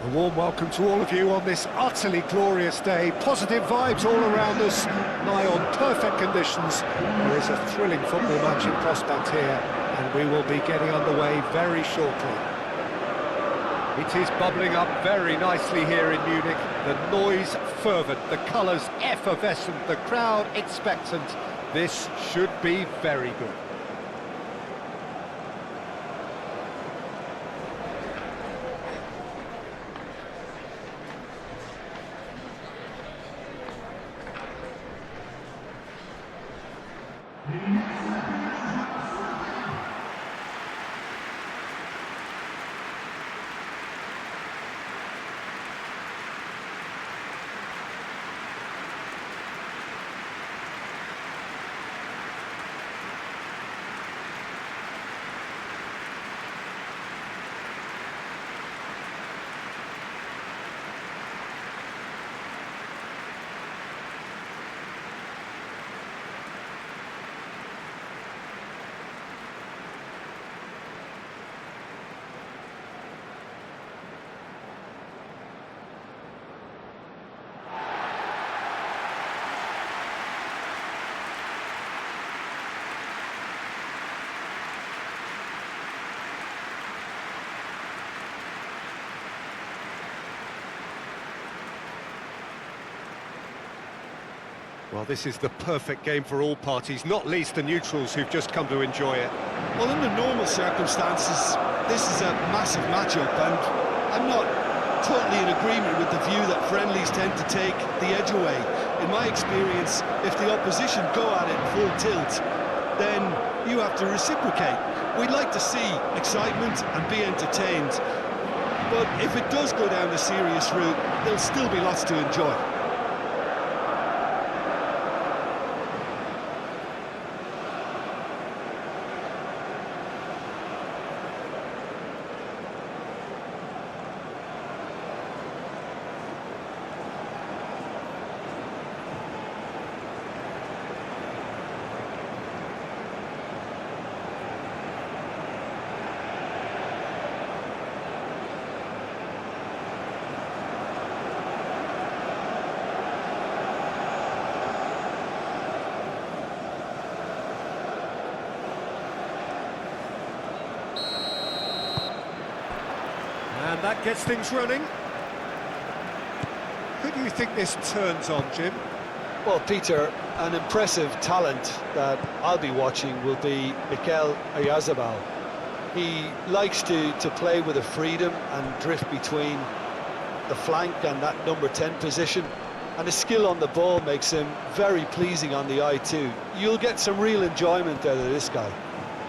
A warm welcome to all of you on this utterly glorious day. Positive vibes all around us, nigh on perfect conditions. There is a thrilling football match in prospect here, and we will be getting underway very shortly. It is bubbling up very nicely here in Munich. The noise fervent, the colours effervescent, the crowd expectant. This should be very good. Well, this is the perfect game for all parties, not least the neutrals who've just come to enjoy it. Well, under normal circumstances, this is a massive matchup, and I'm not totally in agreement with the view that friendlies tend to take the edge away. In my experience, if the opposition go at it full tilt, then you have to reciprocate. We'd like to see excitement and be entertained, but if it does go down the serious route, there'll still be lots to enjoy. And that gets things running. Who do you think this turns on, Jim? Well, Peter, an impressive talent that I'll be watching will be Mikel Oyarzabal. He likes to play with a freedom and drift between the flank and that number 10 position, and his skill on the ball makes him very pleasing on the eye too. You'll get some real enjoyment out of this guy.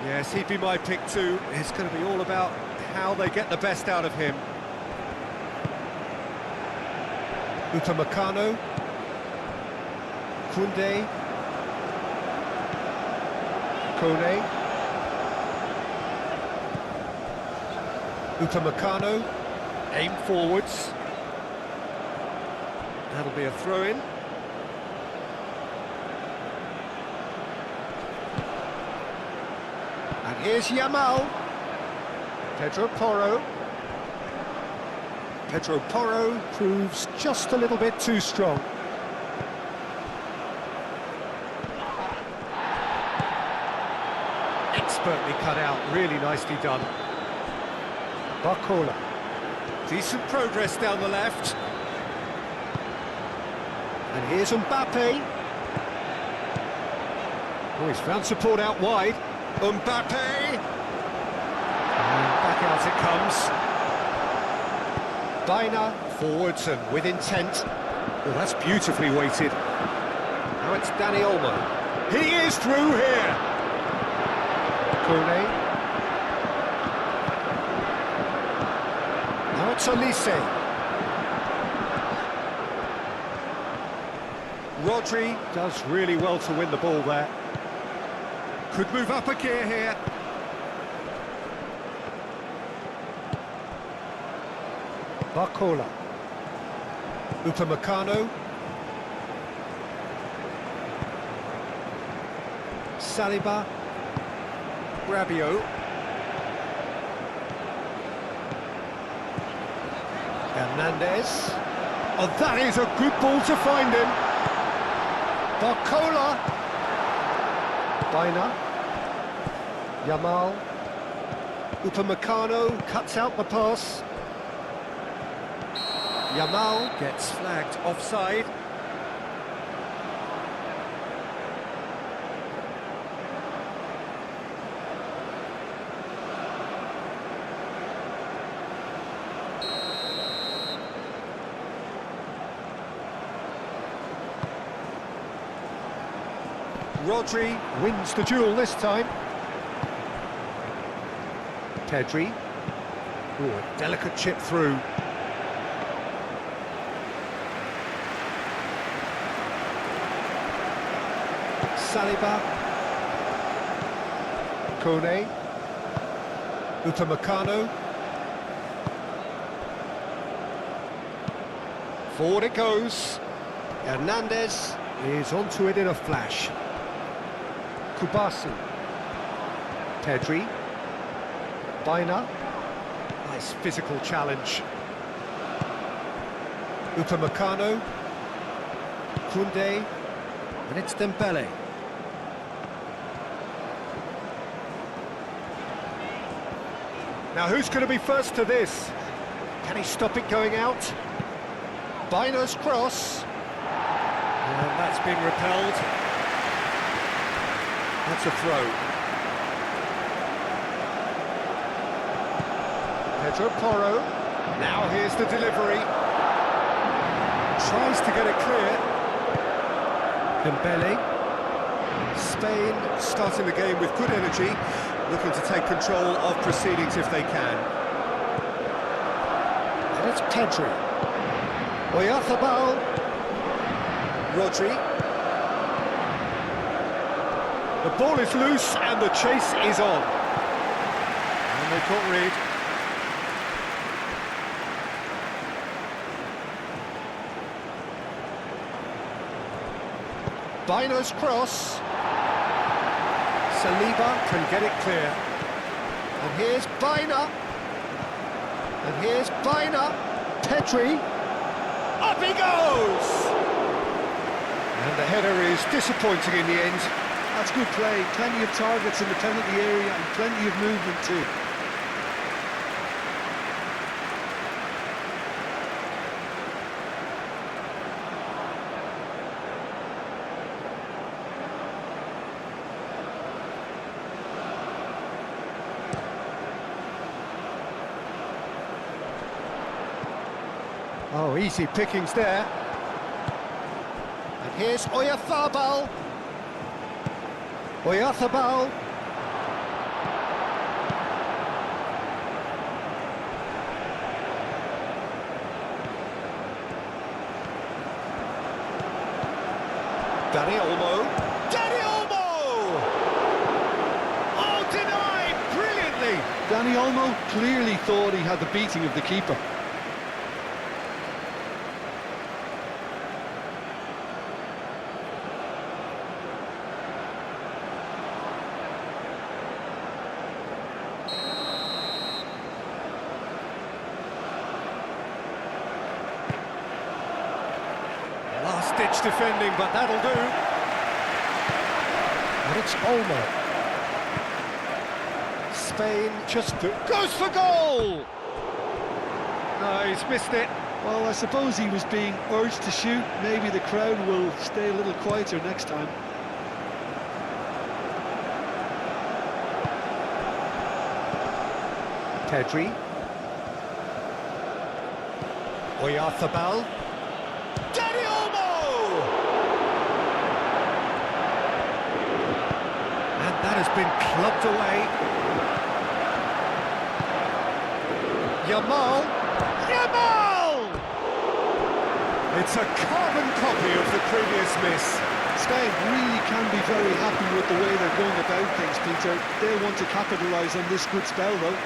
Yes, he'd be my pick too. It's going to be all about how they get the best out of him. Upamecano, Koundé, Kone, Upamecano, aim forwards. That'll be a throw-in. And here's Yamal. Pedro Porro. Pedro Porro proves just a little bit too strong. Expertly cut out, really nicely done. Barcola. Decent progress down the left. And here's Mbappe. Oh, he's found support out wide. Mbappe! And back out it comes. Baena, forwards and with intent. Oh, that's beautifully weighted. Now it's Dani Olmo. He is through here! Kone. Now it's Olise. Rodri does really well to win the ball there. Could move up a gear here. Barcola. Upamecano. Saliba. Rabiot. And Hernandez. Oh, that is a good ball to find him. Barcola. Baina. Yamal. Upamecano cuts out the pass. Yamal gets flagged offside. Rodri wins the duel this time. Pedri. Ooh, a delicate chip through. Saliba. Kone. Upamecano. Forward it goes. Hernandez is onto it in a flash. Kubasi. Pedri. Baina. Nice physical challenge. Upamecano. Koundé. And it's Dembele. Now who's going to be first to this? Can he stop it going out? Baina's cross. And that's been repelled. That's a throw. Pedro Porro. Now here's the delivery. Tries to get it clear. Dembele. Spain starting the game with good energy, looking to take control of proceedings if they can. And it's Pedri. Oyarzabal. Rodri. The ball is loose and the chase is on. And they can't read. Baina's cross. Saliba can get it clear. And here's Baina. And here's Baina. Pedri. Up he goes! And the header is disappointing in the end. That's good play, plenty of targets in the penalty area and plenty of movement too. Oh, easy pickings there. And here's Oyarzabal. Oyarzabal. Dani Olmo. Dani Olmo! Oh, denied brilliantly. Dani Olmo clearly thought he had the beating of the keeper. Last-ditch defending, but that'll do. And it's Olmo. Spain just goes for goal! No, he's missed it. Well, I suppose he was being urged to shoot. Maybe the crowd will stay a little quieter next time. Pedri. Oyarzabal. Dani Olmo! And that has been clubbed away. Yamal. Yamal! It's a carbon copy of the previous miss. Spain really can be very happy with the way they're going about things, Peter. They'll want to capitalise on this good spell, though.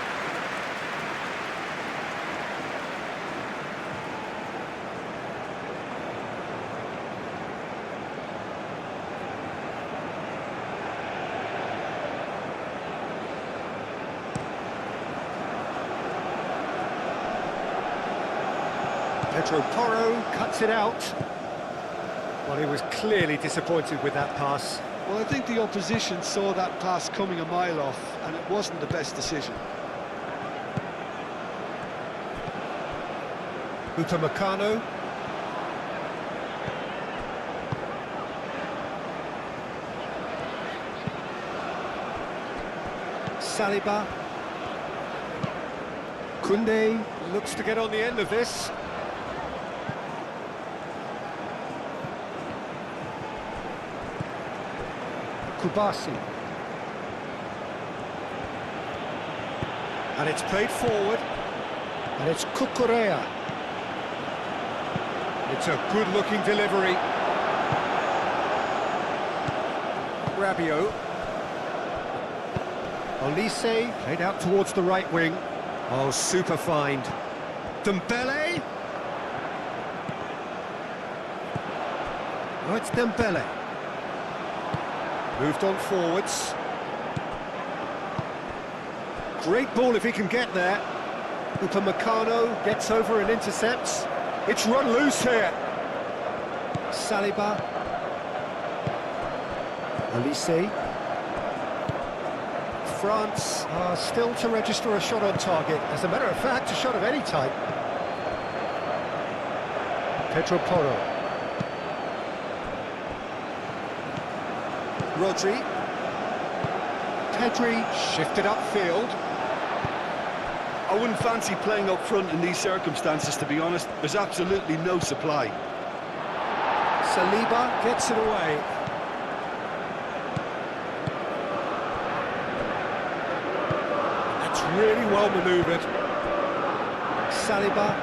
Pedro Porro cuts it out. Well, he was clearly disappointed with that pass. Well, I think the opposition saw that pass coming a mile off, and it wasn't the best decision. Upamecano. Saliba. Koundé looks to get on the end of this. Kubasi. And it's played forward. And it's Cucurella. It's a good-looking delivery. Rabiot. Olise played out towards the right wing. Oh, super find. Dembele. Oh, it's Dembele. Moved on forwards. Great ball if he can get there. Upamecano gets over and intercepts. It's run loose here. Saliba. Olise. France are still to register a shot on target. As a matter of fact, a shot of any type. Pedro Porro. Rodri. Pedri shifted upfield. I wouldn't fancy playing up front in these circumstances, to be honest. There's absolutely no supply. Saliba gets it away. Really well manoeuvred. Saliba,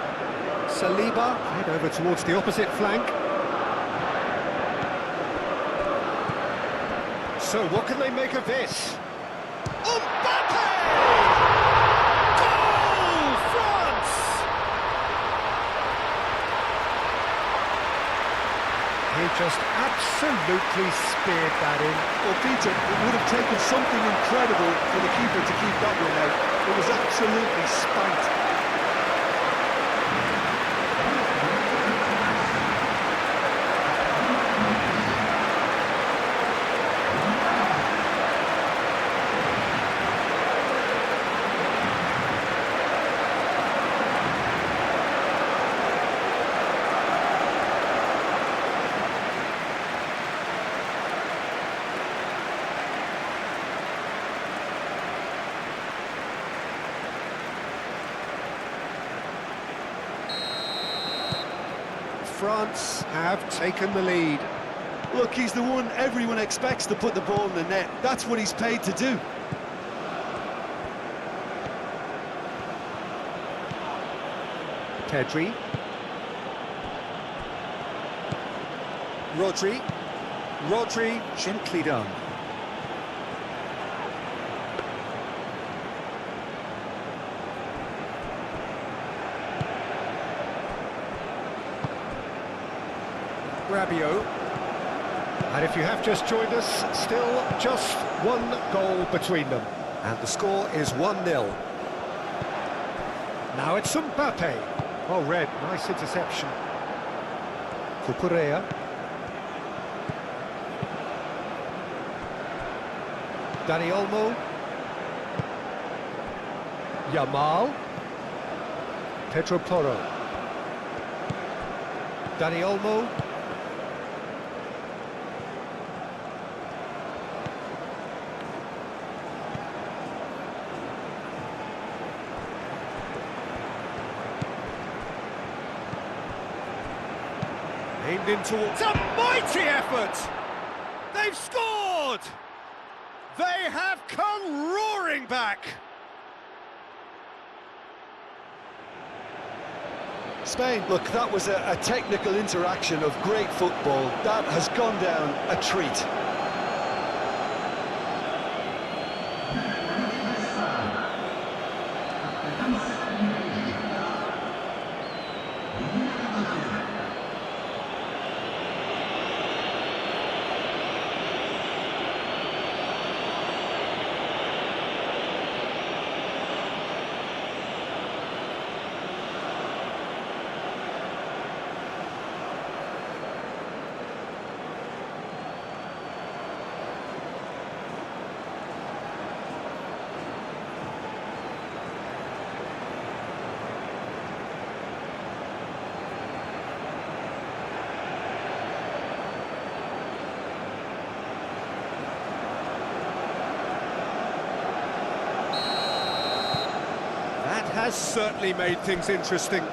head over towards the opposite flank. So what can they make of this? Mbappe! Goal, France! He just absolutely speared that in. Well, Peter, it would have taken something incredible for the keeper to keep that one out. It was absolutely spanked. France have taken the lead. Look, he's the one everyone expects to put the ball in the net. That's what he's paid to do. Pedri. Rodri, gently done. Rabiot. And if you have just joined us, still just one goal between them. And the score is 1-0. Now it's Mbappe. Oh, Red, nice interception. Cucurella. Dani Olmo. Yamal. Pedro Porro. Dani Olmo. Aimed in towards a mighty effort! They've scored! They have come roaring back! Spain, look, that was a technical interaction of great football. That has gone down a treat. has certainly made things interesting.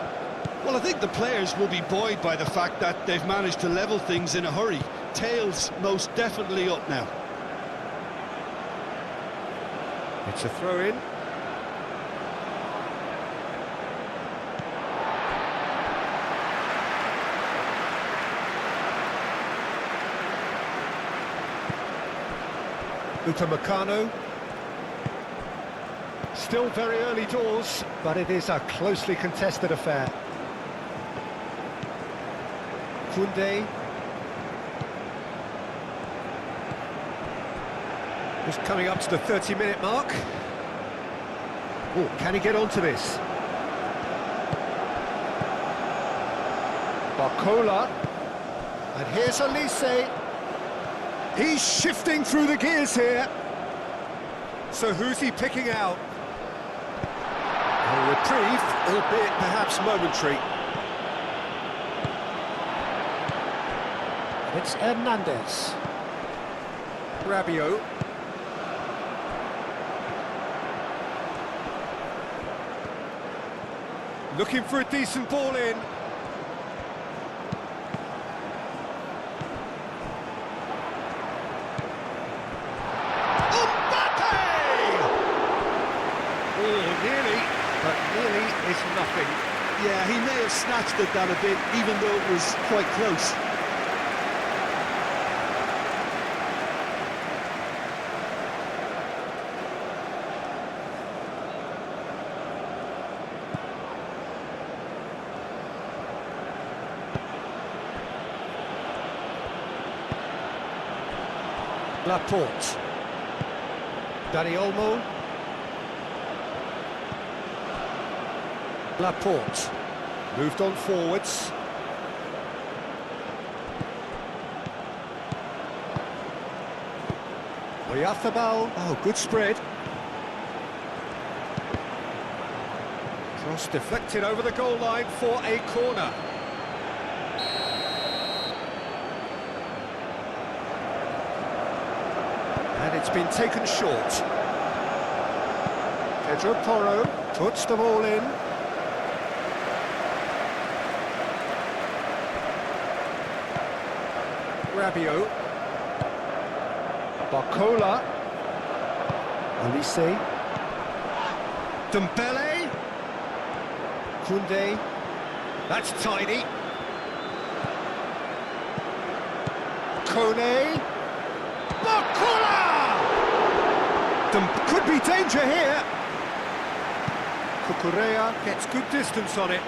Well, I think the players will be buoyed by the fact that they've managed to level things in a hurry. Tails most definitely up now. It's a throw-in. Upamecano. Still very early doors, but it is a closely contested affair. Koundé. Just coming up to the 30-minute mark. Oh, can he get onto this? Barcola. And here's Olise. He's shifting through the gears here. So who's he picking out? A reprieve, albeit perhaps momentary. It's Hernandez. Rabiot. Looking for a decent ball in. Is nothing. Yeah, he may have snatched at that a bit, even though it was quite close. Laporte. Dani Olmo. Laporte. Moved on forwards. Oyarzabal. Oh, good spread. Cross deflected over the goal line for a corner. And it's been taken short. Pedro Porro puts the ball in. Rabiot. Barcola. Olise. Dembele. Koundé. That's tiny. Kone. Barcola! Could be danger here. Cucurella gets good distance on it.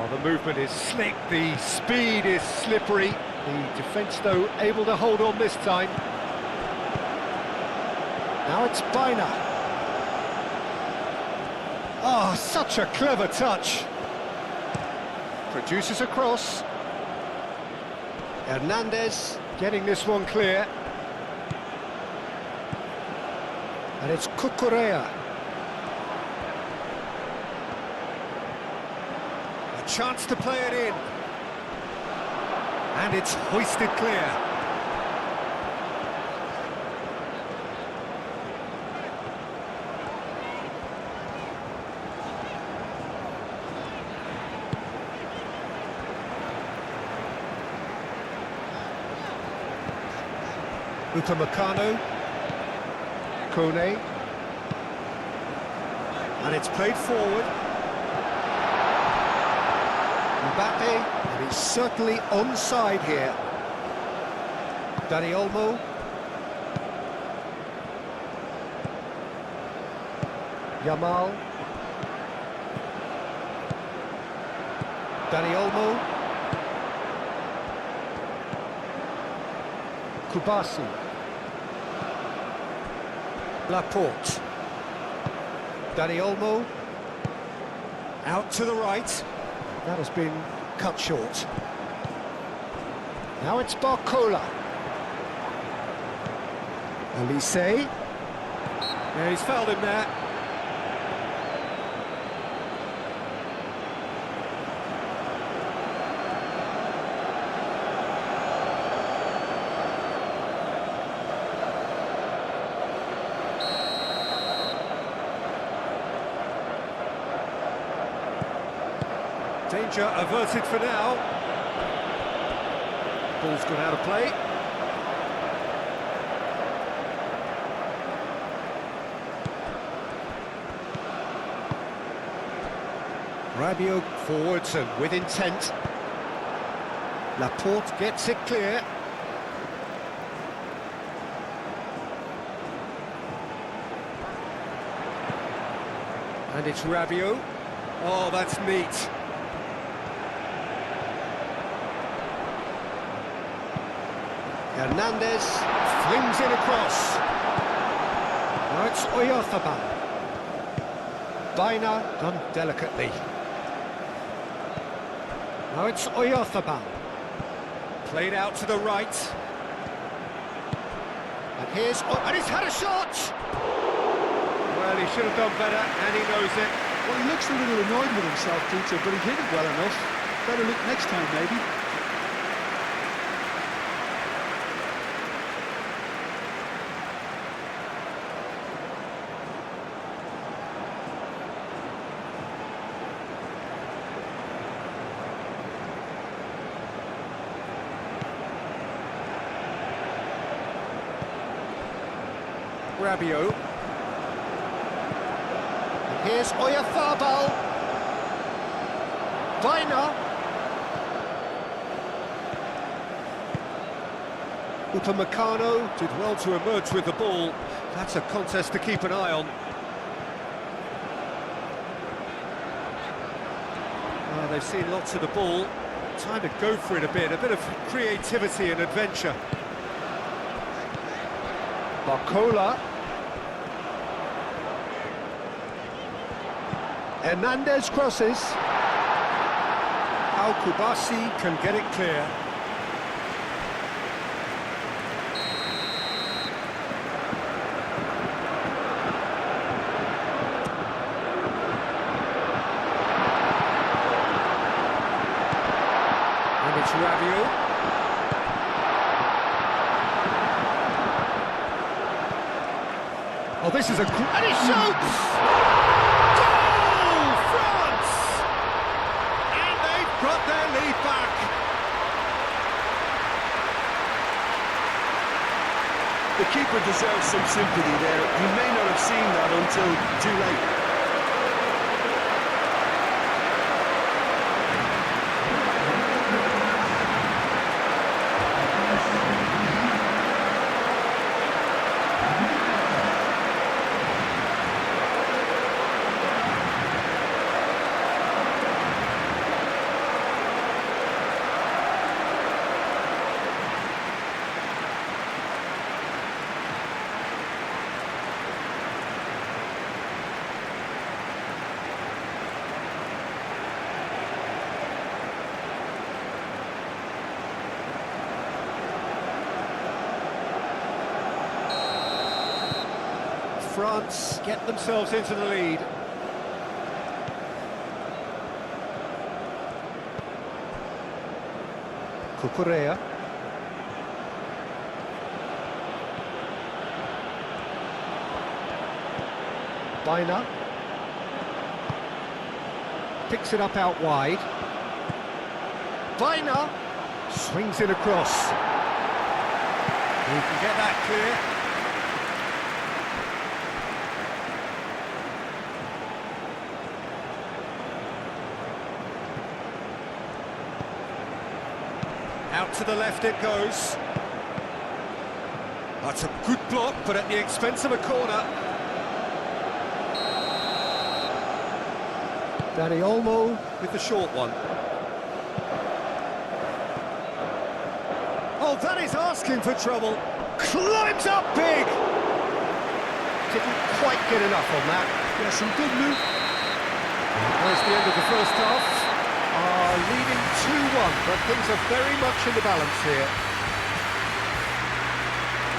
The movement is slick, the speed is slippery. The defence, though, able to hold on this time. Now it's Baena. Oh, such a clever touch. Produces a cross. Hernandez getting this one clear. And it's Cucurella. Chance to play it in, and it's hoisted clear. Upamecano, Kone, and it's played forward. Mbappe, and he's certainly onside here. Dani Olmo. Yamal. Dani Olmo. Kubasi. Laporte. Dani Olmo. Out to the right. That has been cut short. Now it's Barcola. Olise. Yeah, he's fouled him there. Danger averted for now. Ball's gone out of play. Rabiot forwards and with intent. Laporte gets it clear. And it's Rabiot. Oh, that's neat. Hernandez flings it across. Now it's Oyarzabal. Baena done delicately. Now it's Oyarzabal. Played out to the right. And here's... Oh, and he's had a shot! Well, he should have done better, and he knows it. Well, he looks a little annoyed with himself, Peter, but he hit it well enough. Better look next time, maybe. Rabiot. And here's Oyarzabal. Baena. Upamecano did well to emerge with the ball. That's a contest to keep an eye on. They've seen lots of the ball. Time to go for it a bit of creativity and adventure. Barcola. Hernandez crosses. Al Kubasi can get it clear. And it's Rabiot. Oh, this is a... And he shoots! Goal! France! And they've got their lead back. The keeper deserves some sympathy there. He may not have seen that until too late. France get themselves into the lead. Cucurella. Baena. Picks it up out wide. Baena swings it across. He can get that clear. Out to the left it goes. That's a good block, but at the expense of a corner. Dani Olmo with the short one. Oh, that is asking for trouble. Climbs up big. Didn't quite get enough on that. Yeah, some good move. There's the end of the first half. Leading 2-1, but things are very much in the balance here.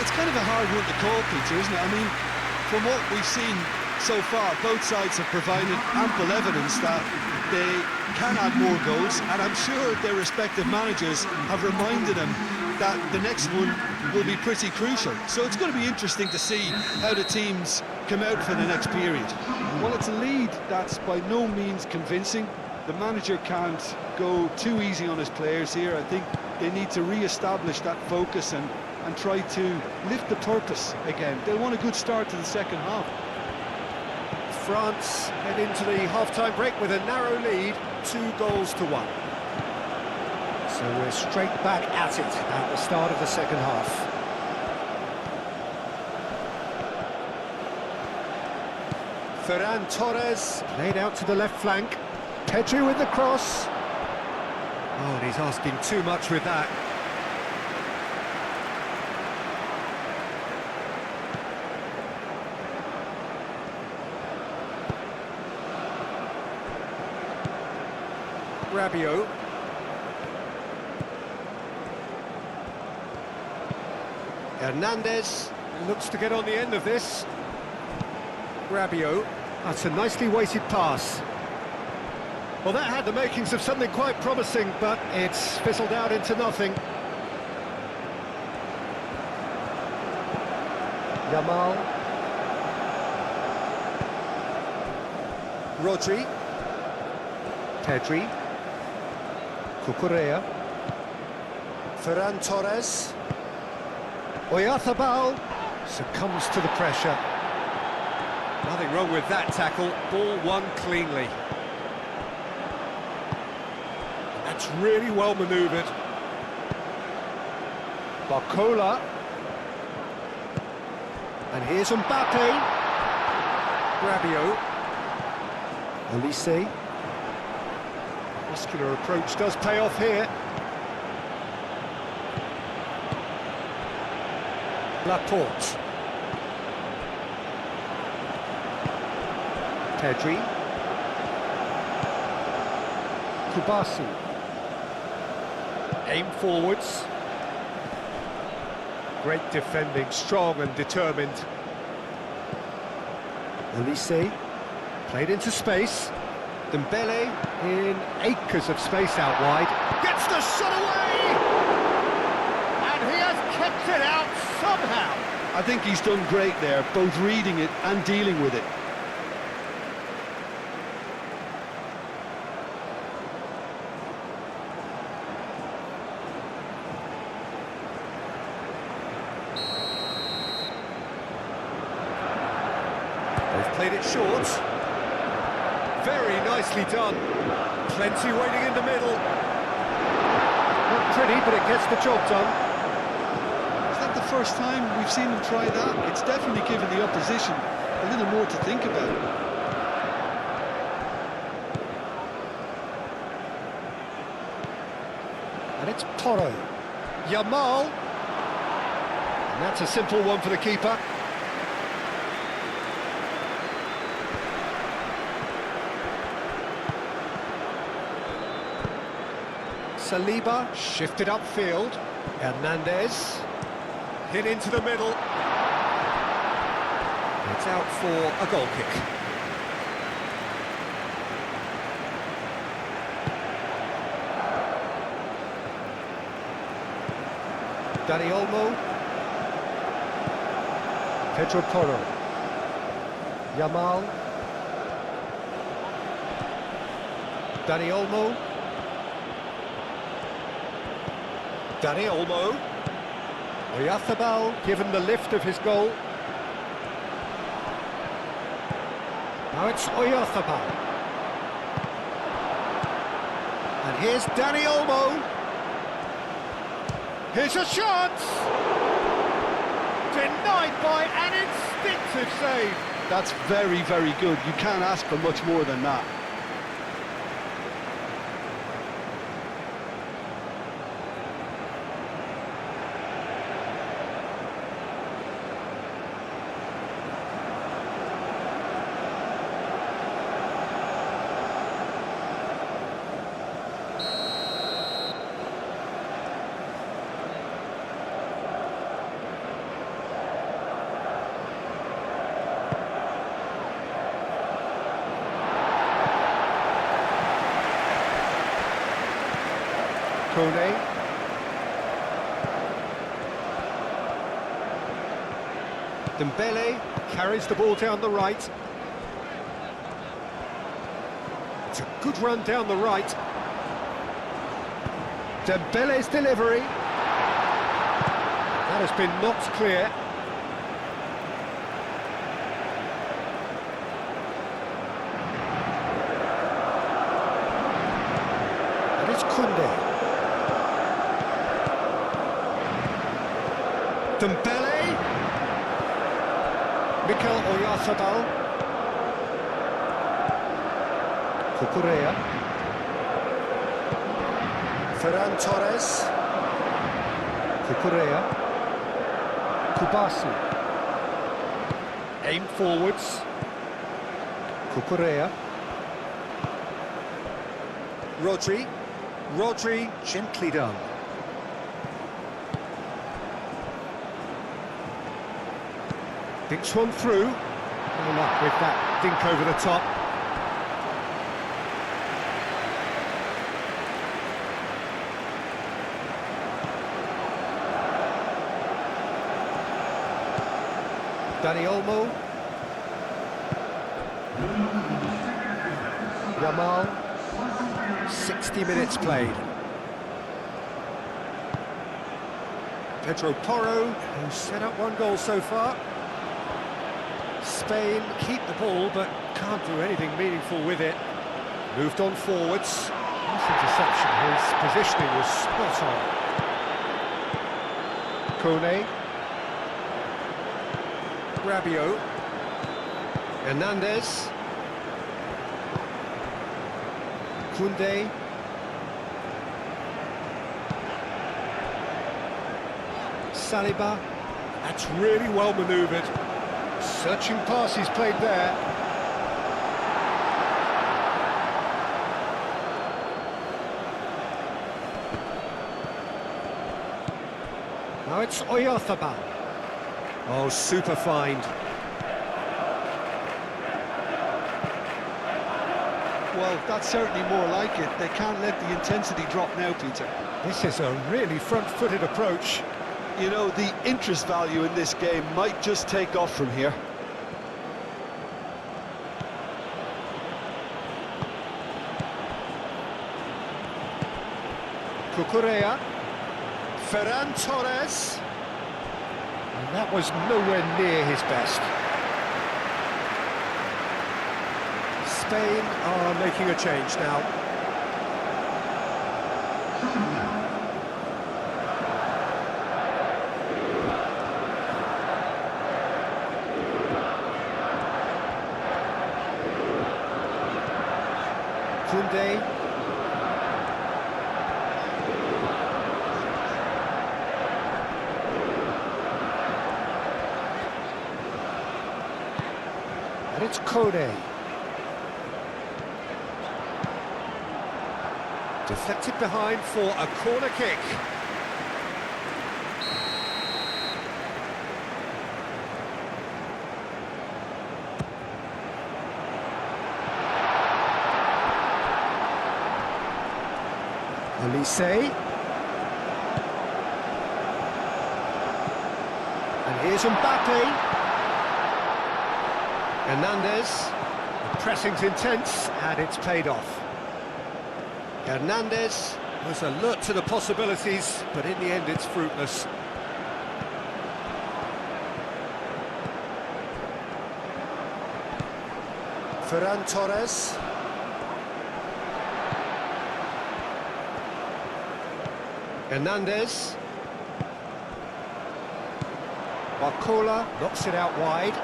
It's kind of a hard one to call, Peter, isn't it? I mean, from what we've seen so far, both sides have provided ample evidence that they can add more goals, and I'm sure their respective managers have reminded them that the next one will be pretty crucial. So it's going to be interesting to see how the teams come out for the next period. Well, it's a lead that's by no means convincing, The manager can't go too easy on his players here. I think they need to re-establish that focus and try to lift the purpose again. They'll want a good start to the second half. France head into the half-time break with a narrow lead, 2-1. So we're straight back at it at the start of the second half. Ferran Torres played out to the left flank. Pedri with the cross. Oh, and he's asking too much with that. Rabiot. Hernandez looks to get on the end of this. Rabiot. That's a nicely weighted pass. Well, that had the makings of something quite promising, but it's fizzled out into nothing. Yamal. Rodri. Pedri. Cucurella. Ferran Torres. Oyarzabal succumbs to the pressure. Nothing wrong with that tackle. Ball won cleanly. That's really well manoeuvred. Barcola. And here's Mbappe. Rabiot. Olise. Muscular approach does pay off here. Laporte. Pedri. Kubasi. Aim forwards. Great defending, strong and determined. Olise. Played into space. Dembele in acres of space out wide. Gets the shot away! And he has kept it out somehow. I think he's done great there, both reading it and dealing with it. They've played it short. Very nicely done. Plenty waiting in the middle. Not pretty, but it gets the job done. Is that the first time we've seen him try that? It's definitely given the opposition a little more to think about. And it's Porro. Yamal. And that's a simple one for the keeper. Saliba shifted upfield. Hernandez hit into the middle. It's out for a goal kick. Dani Olmo. Pedro Porro. Yamal. Dani Olmo. Dani Olmo. Oyarzabal given the lift of his goal. Now it's Oyarzabal. And here's Dani Olmo. Here's a chance! Denied by an instinctive save. That's very, very good. You can't ask for much more than that. Kone. Dembele carries the ball down the right. It's a good run down the right. Dembele's delivery. That has been knocked clear. And it's Koundé. Dembele. Mikel Oyarzabal. Cucurella. Ferran Torres. Cucurella. Kubasi. Aim forwards. Cucurella. Rodri. Rodri, gently done. Dinks one through. No luck with that dink over the top. Dani Olmo. Yamal. 60 minutes played. Pedro Porro, who's set up one goal so far. Spain keep the ball, but can't do anything meaningful with it. Moved on forwards. Nice interception, his positioning was spot on. Kone. Rabiot. Hernandez. Koundé. Saliba. That's really well manoeuvred. Searching passes played there. Now it's Oyarzabal. Oh, super find. Well, that's certainly more like it. They can't let the intensity drop now, Peter. This is a really front-footed approach. You know, the interest value in this game might just take off from here. Cucurella. Ferran Torres. And that was nowhere near his best. Spain are making a change now. Koundé. And it's Koné. Deflected behind for a corner kick. Olise. And here's Mbappe. Hernandez. The pressing's intense and it's paid off. Hernandez was alert to the possibilities, but in the end it's fruitless. Ferran Torres. Hernandez. Barcola knocks it out wide.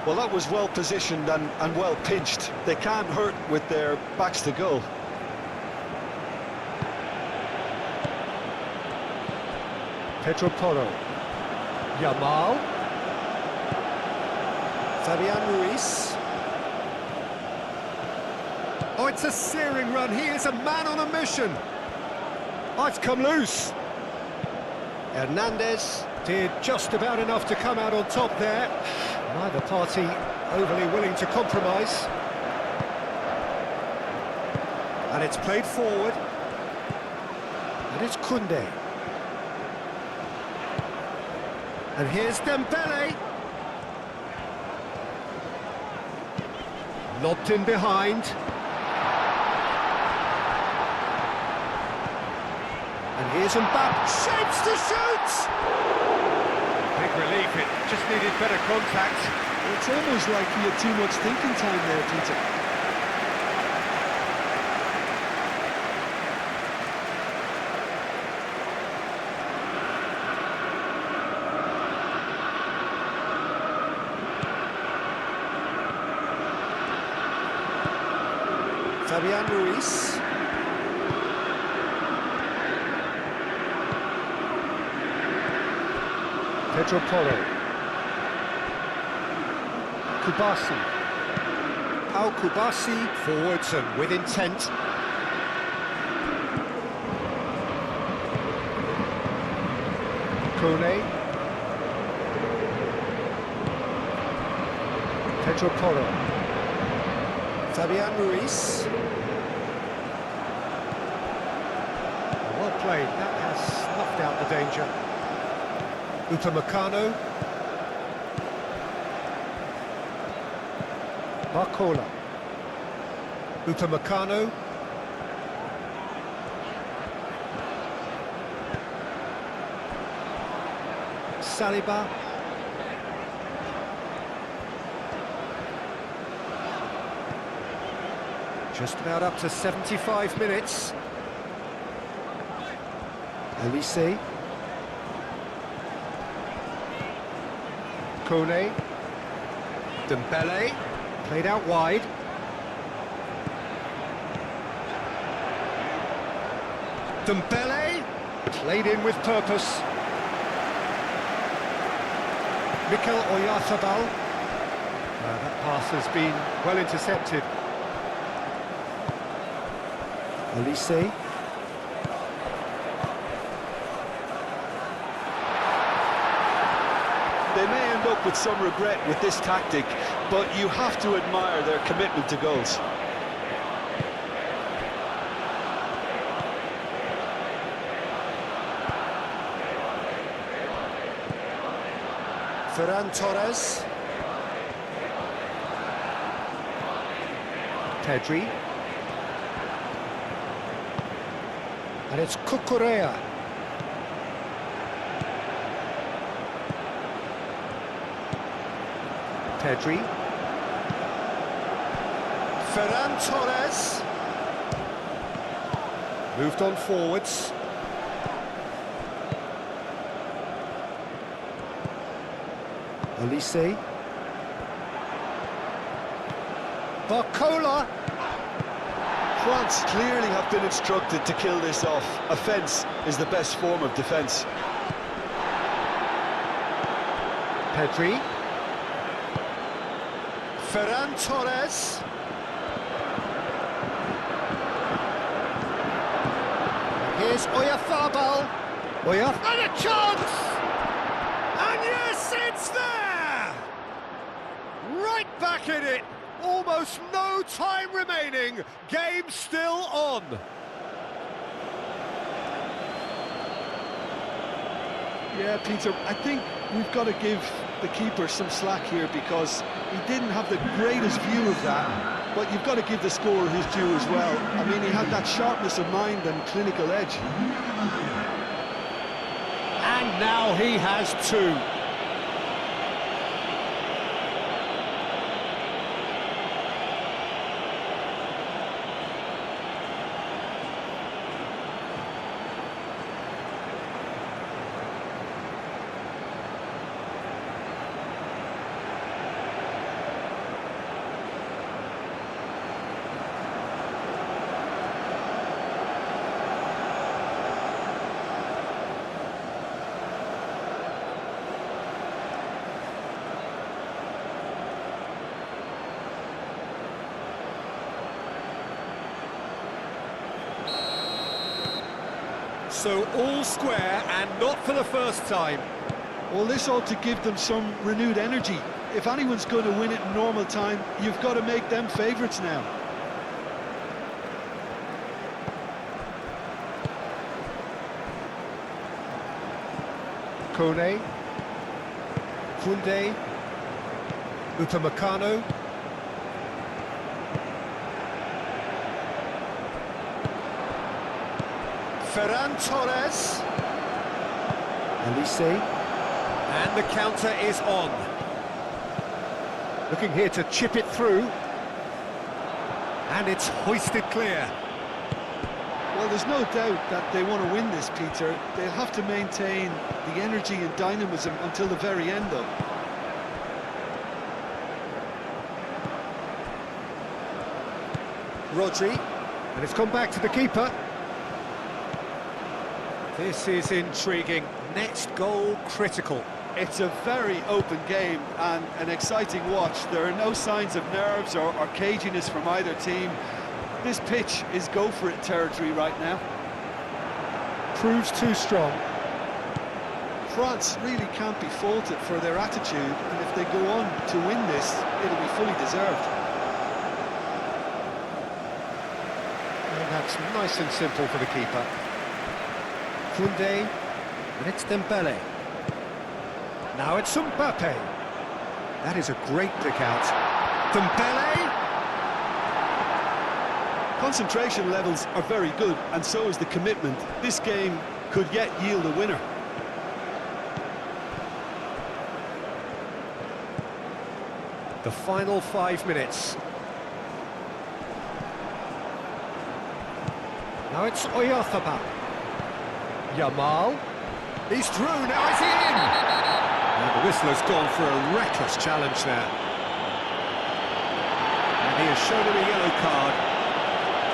Well, that was well positioned and well pinched. They can't hurt with their backs to goal. Pedro Porro. Yamal. Fabian Ruiz. Oh, it's a searing run. He is a man on a mission. Oh, it's come loose. Hernandez did just about enough to come out on top there. Neither party overly willing to compromise. And it's played forward. And it's Koundé. And here's Dembele. Lobbed in behind. Here's Mbappe, shapes to shoot! Big relief, it just needed better contact. It's almost like he had too much thinking time there, Peter. Fabian Ruiz. Pedro Porro. Kubasi. Pau Kubasi forwards and with intent. Kone. Pedro Porro. Fabian Ruiz. Well played, that has snuffed out the danger. Upamecano. Barcola. Upamecano. Saliba. Just about up to 75 minutes. Elise. Kone. Dembele. Played out wide. Dembele. Played in with purpose. Mikel Oyarzabal. That pass has been well intercepted. Elise. They may end up with some regret with this tactic, but you have to admire their commitment to goals. Ferran Torres. Pedri. And it's Cucurella. Pedri. Ferran Torres. Moved on forwards. Elise. Barcola. France clearly have been instructed to kill this off. Offence is the best form of defence. Pedri. Ferran Torres. Here's Oyarzabal. And a chance! And yes, it's there! Right back in it. Almost no time remaining. Game still on. Yeah, Peter, I think we've got to give the keeper some slack here because he didn't have the greatest view of that, but you've got to give the scorer his due as well. I mean, he had that sharpness of mind and clinical edge. And now he has two. So all square and not for the first time. Well, this ought to give them some renewed energy. If anyone's going to win it in normal time, you've got to make them favourites now. Kone. Koundé. Upamecano. Ferran Torres. Elise. And the counter is on. Looking here to chip it through. And it's hoisted clear. Well, there's no doubt that they want to win this, Peter. They'll have to maintain the energy and dynamism until the very end, though. Rodri, and it's gone back to the keeper. This is intriguing. Next goal critical. It's a very open game and an exciting watch. There are no signs of nerves or caginess from either team. This pitch is go-for-it territory right now. Proves too strong. France really can't be faulted for their attitude, and if they go on to win this, it'll be fully deserved. And that's nice and simple for the keeper. Koundé, and it's Dembele. Now it's Mbappe. That is a great pick out. Dembele! Concentration levels are very good, and so is the commitment. This game could yet yield a winner. The final 5 minutes. Now it's Oyarzabal. Yamal. He's through, now is he in? And the whistler's gone for a reckless challenge there. And he has shown him a yellow card.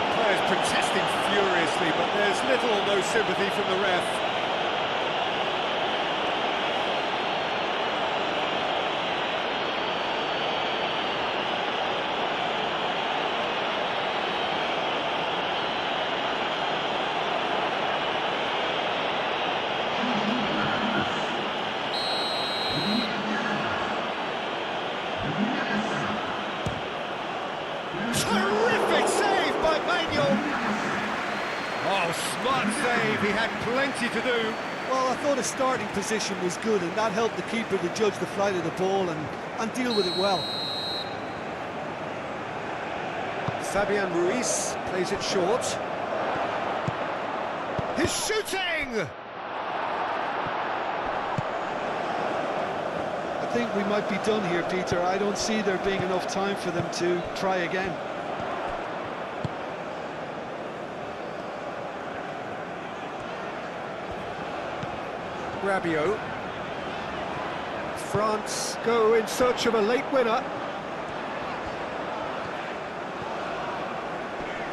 The players protesting furiously, but there's little or no sympathy from the ref. Terrific save by Manuel. Oh, smart save. He had plenty to do. Well, I thought his starting position was good, and that helped the keeper to judge the flight of the ball and deal with it well. Fabian Ruiz plays it short. He's shooting! I think we might be done here, Peter. I don't see there being enough time for them to try again. Rabiot. France go in search of a late winner.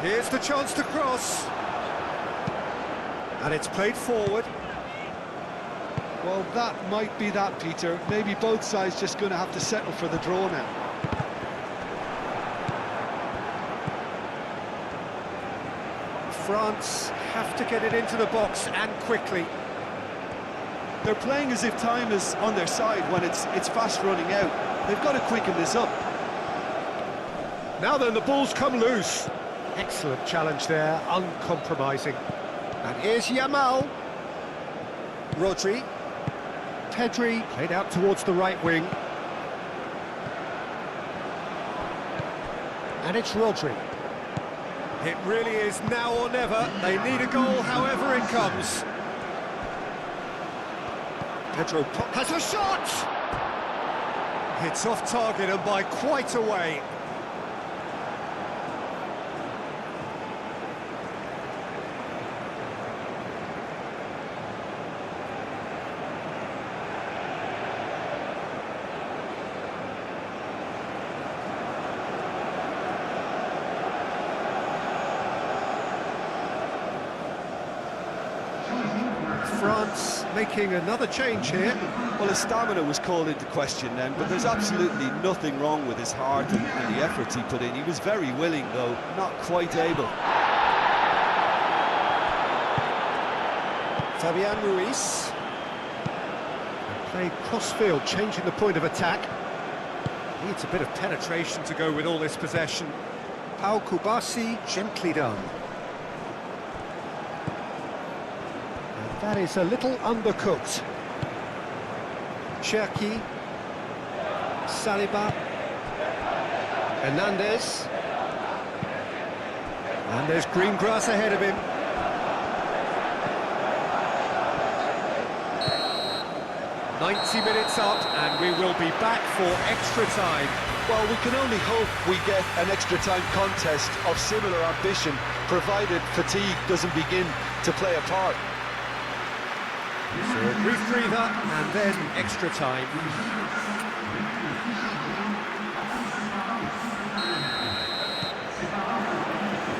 Here's the chance to cross. And it's played forward. Well, that might be that, Peter. Maybe both sides just going to have to settle for the draw now. France have to get it into the box and quickly. They're playing as if time is on their side when it's fast running out. They've got to quicken this up. Now then, the ball's come loose. Excellent challenge there, uncompromising. And here's Yamal. Rodri. Pedri played out towards the right wing. And it's Rodri. It really is now or never. They need a goal, however it comes. Pedro has a shot! It's off target and by quite a way. France making another change here. Well, his stamina was called into question then, but there's absolutely nothing wrong with his heart and the efforts he put in. He was very willing, though, not quite able. Fabian Ruiz. Play cross-field, changing the point of attack. Needs a bit of penetration to go with all this possession. Pau Kubasi, gently done. That is a little undercooked. Cherki, Saliba, Hernandez, and there's green grass ahead of him. 90 minutes up, and we will be back for extra time. Well, we can only hope we get an extra time contest of similar ambition, provided fatigue doesn't begin to play a part. So a brief breather, and then extra time.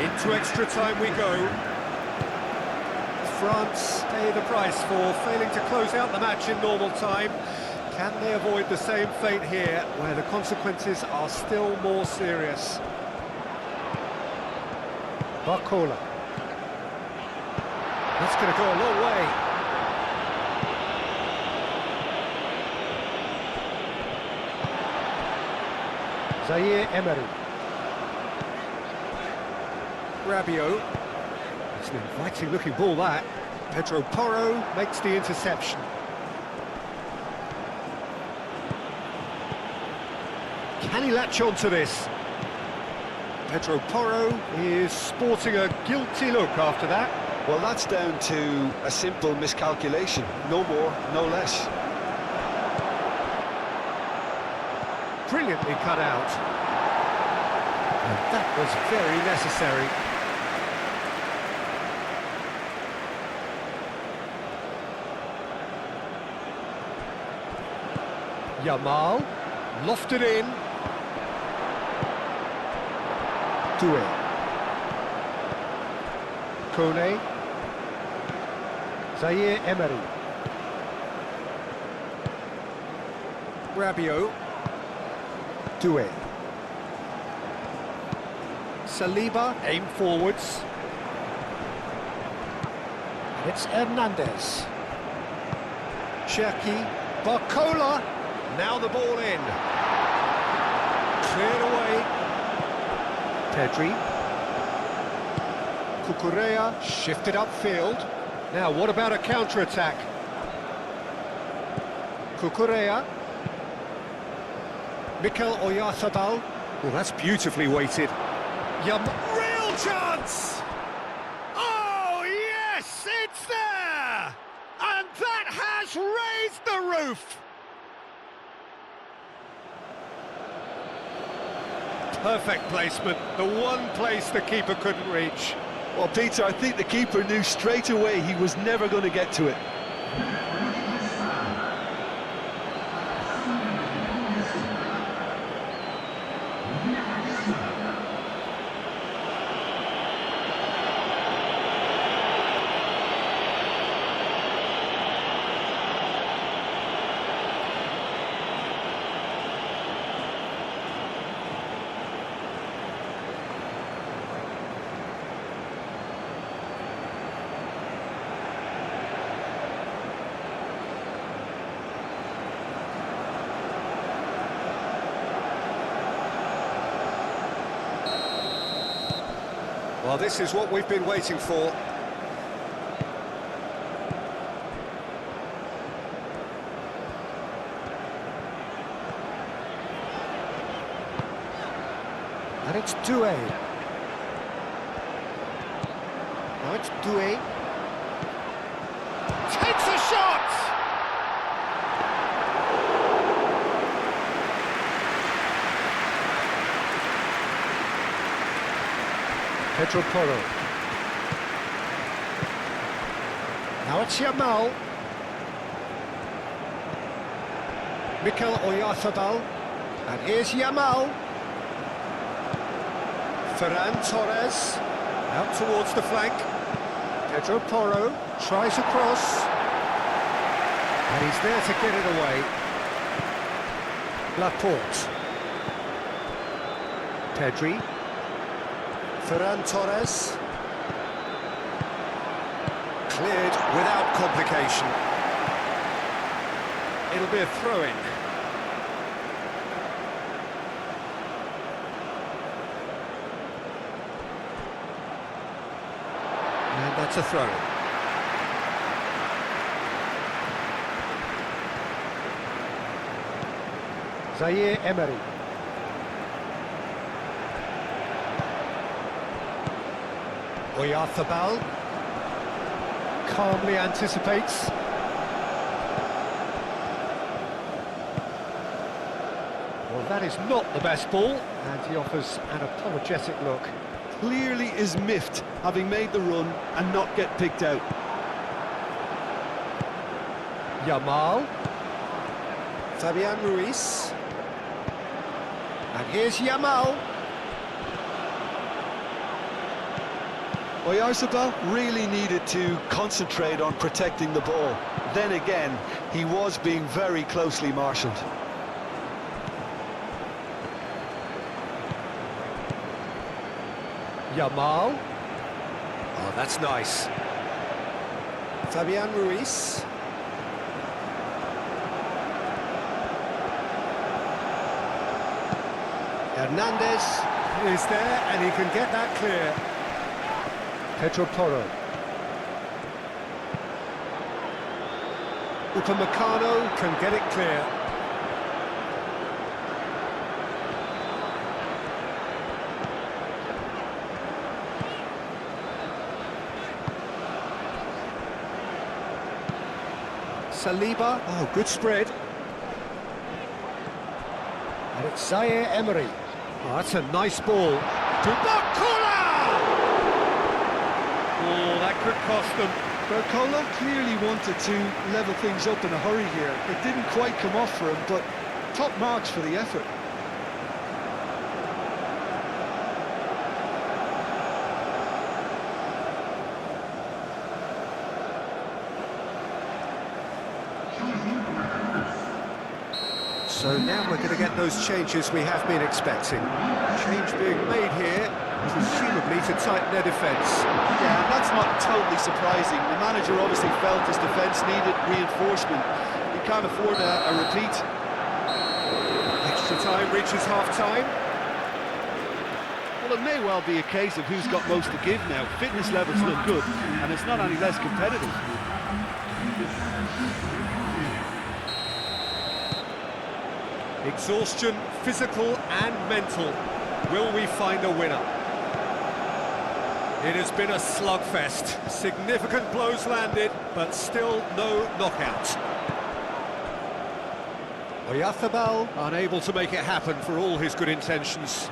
Into extra time we go. France pay the price for failing to close out the match in normal time. Can they avoid the same fate here, where the consequences are still more serious? Barcola. That's going to go a long way. Zaire Emery. Rabiot. It's an inviting looking ball, that. Pedro Porro makes the interception. Can he latch on to this? Pedro Porro is sporting a guilty look after that. Well, that's down to a simple miscalculation. No more, no less. Brilliantly cut out. And that was very necessary. Yamal, lofted in. Doué. Kone. Zaire Emery. Rabiot. Doué. Saliba, aim forwards. It's Hernandez. Cherki. Barcola. Now the ball in. Cleared away. Pedri. Cucurella shifted upfield. Now, what about a counter-attack? Cucurella. Mikel Oyarzabal. Well, that's beautifully weighted. Real chance! Oh, yes, it's there! And that has raised the roof! Perfect placement, the one place the keeper couldn't reach. Well, Peter, I think the keeper knew straight away he was never going to get to it. Well, this is what we've been waiting for. And it's Doué. Now it's Doué. Takes a shot! Pedro Porro. Now it's Yamal. Mikel Oyarzabal. And here's Yamal. Ferran Torres. Out towards the flank. Pedro Porro tries a cross. And he's there to get it away. Laporte. Pedri. Ferran Torres. Cleared without complication. It'll be a throw-in. And that's a throw-in. Zaire Emery. Oyarzabal calmly anticipates. Well, that is not the best ball, and he offers an apologetic look. Clearly is miffed, having made the run and not get picked out. Yamal. Fabian Ruiz. And here's Yamal. Oyarzabal really needed to concentrate on protecting the ball. Then again, he was being very closely marshalled. Yamal. Oh, that's nice. Fabian Ruiz. Hernandez is there, and he can get that clear. Pedro Porro. Upamecano can get it clear. Saliba. Oh, good spread. And it's Zaire Emery. Oh, that's a nice ball. To Barcola! Oh, that could cost them. Barcola clearly wanted to level things up in a hurry here. It didn't quite come off for him, but top marks for the effort. So now we're going to get those changes we have been expecting. Change being made here, presumably to tighten their defence. Yeah, and that's not totally surprising. The manager obviously felt his defence needed reinforcement. He can't afford a repeat. Extra time reaches half-time. Well, it may well be a case of who's got most to give now. Fitness levels look good, and it's not any less competitive. Exhaustion, physical and mental. Will we find a winner? It has been a slugfest. Significant blows landed, but still no knockout. Oyarzabal unable to make it happen for all his good intentions.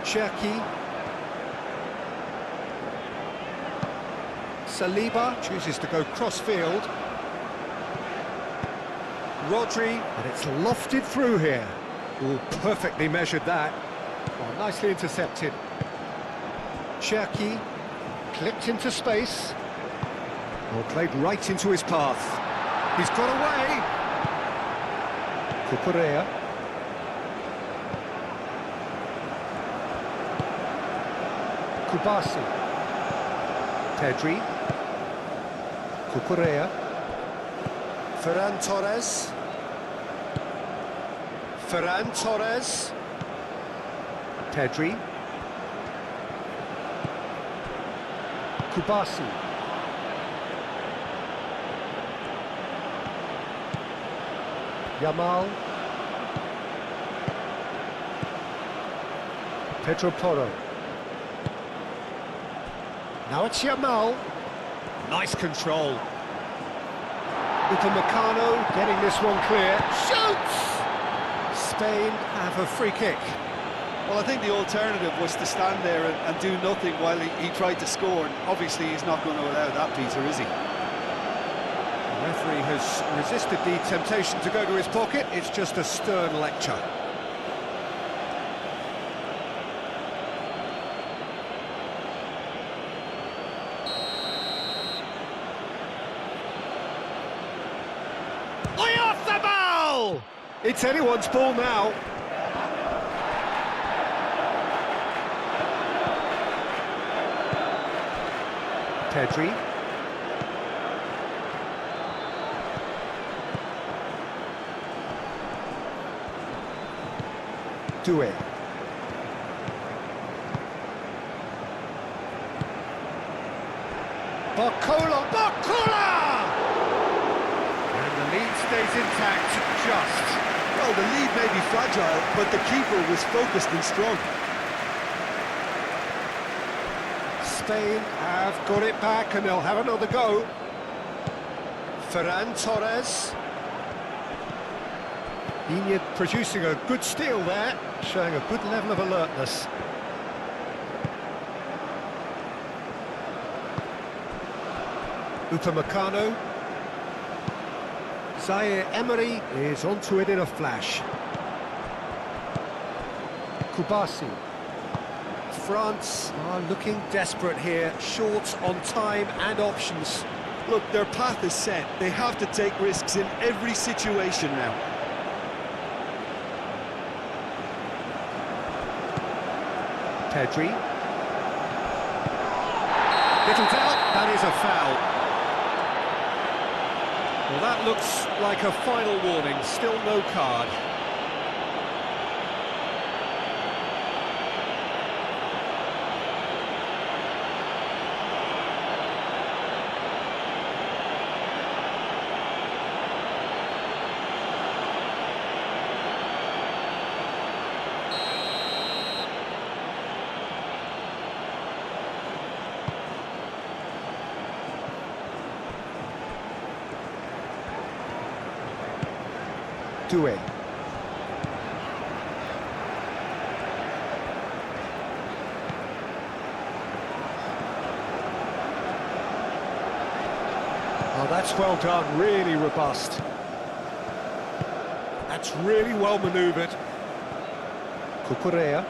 Cherki. Saliba chooses to go cross-field. Rodri, and it's lofted through here. Ooh, perfectly measured that. Oh, nicely intercepted. Cherki, clipped into space. Oh, played right into his path. He's got away. Cucurella. Kubasi. Pedri. Cucurella. Ferran Torres. Ferran Torres. Pedri. Kubasi. Yamal. Pedro Porro. Now it's Yamal. Nice control. Upamecano getting this one clear. Shoots! Spain have a free kick. Well, I think the alternative was to stand there and do nothing while he tried to score. And obviously, he's not going to allow that, Peter, is he? The referee has resisted the temptation to go to his pocket. It's just a stern lecture. Oyarzabal! It's anyone's ball now. Pedri. Doué. Barcola! And the lead stays intact, just. Well, the lead may be fragile, but the keeper was focused and strong. Spain have got it back and they'll have another go. Ferran Torres. Inyard producing a good steal there, showing a good level of alertness. Upamecano. Zaire Emery is onto it in a flash. Kubasi. France are looking desperate here, short on time and options. Look, their path is set. They have to take risks in every situation now. Pedri. Little doubt, that is a foul. Well, that looks like a final warning, still no card. Doué. Oh, that's well done, really robust. That's really well manoeuvred. Cucurella.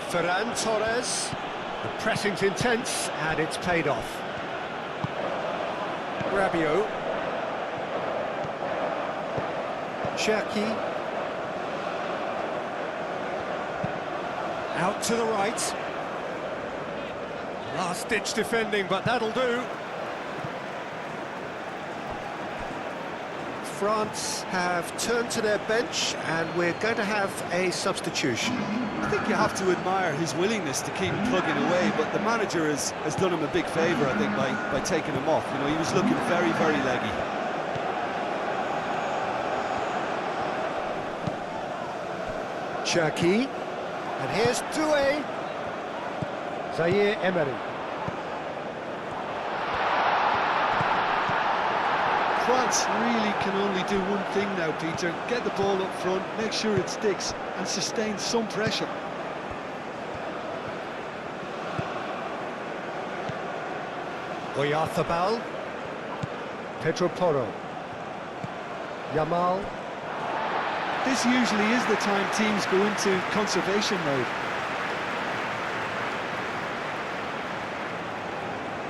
Ferran Torres. The pressing's intense, and it's paid off. Rabiot. Cherki. Out to the right. Last-ditch defending, but that'll do. France have turned to their bench, and we're going to have a substitution. I think you have to admire his willingness to keep plugging away, but the manager has done him a big favour, I think, by taking him off. You know, he was looking very, very leggy. Cherki, and here's Doué. Zaire Emery. France really can only do one thing now, Peter. Get the ball up front, make sure it sticks, and sustain some pressure. Oyarzabal. Pedro Porro. Yamal. This usually is the time teams go into conservation mode.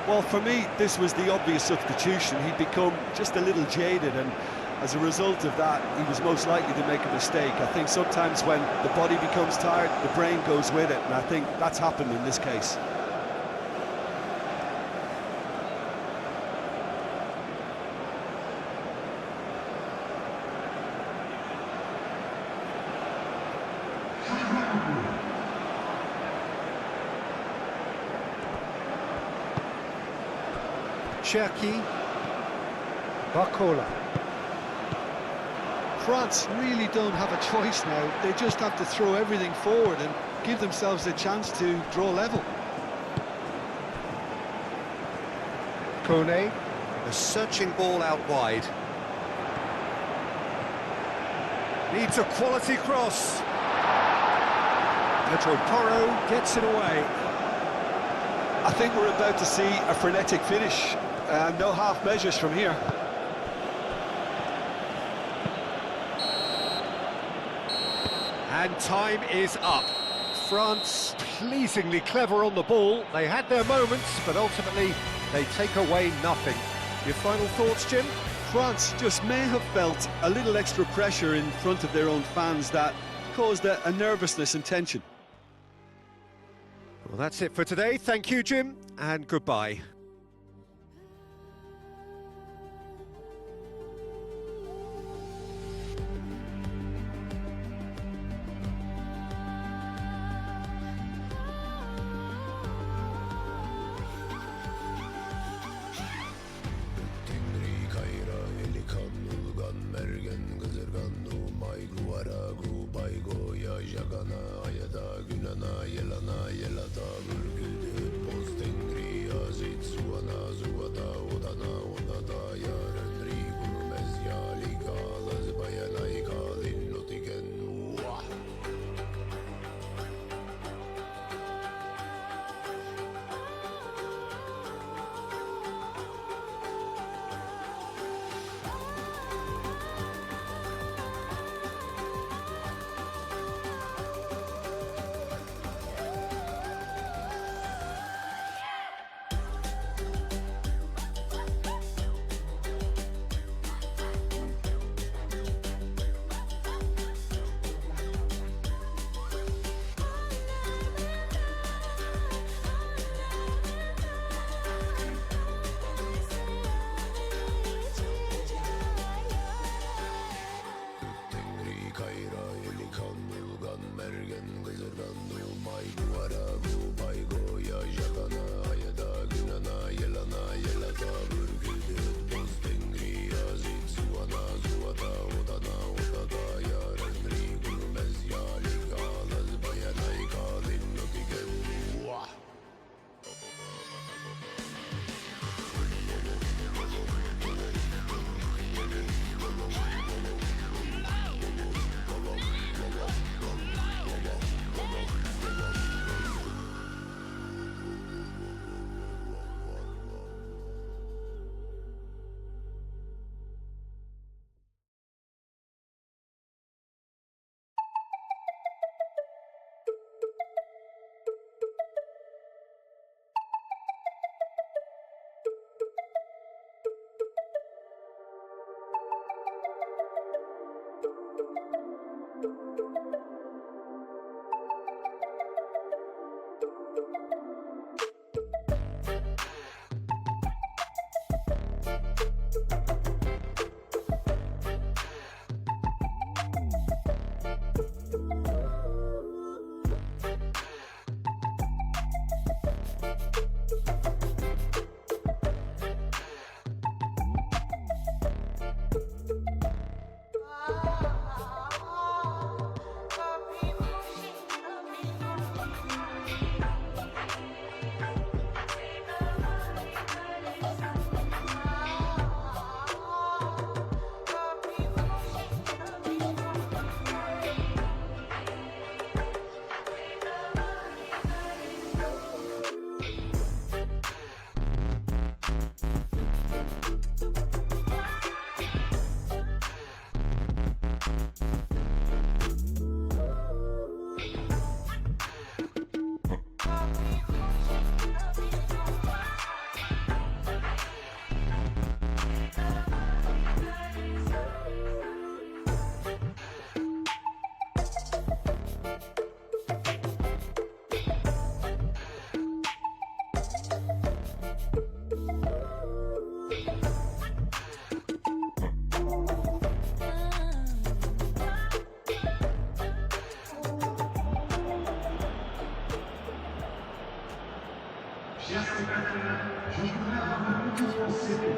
Well, for me, this was the obvious substitution. He'd become just a little jaded, and as a result of that, he was most likely to make a mistake. I think sometimes when the body becomes tired, the brain goes with it, and I think that's happened in this case. Cherki. Barcola. France really don't have a choice now. They just have to throw everything forward and give themselves a chance to draw level. Kone. A searching ball out wide. Needs a quality cross. Pedro Porro gets it away. I think we're about to see a frenetic finish. No half measures from here. And time is up. France pleasingly clever on the ball. They had their moments, but ultimately they take away nothing. Your final thoughts, Jim? France just may have felt a little extra pressure in front of their own fans that caused a nervousness and tension. Well, that's it for today. Thank you, Jim, and goodbye. Zuana, Zuata, Odana, Odada, Yaren, Rigur, Mezia, Liga. Dziękuję za wypowiedź o sypie,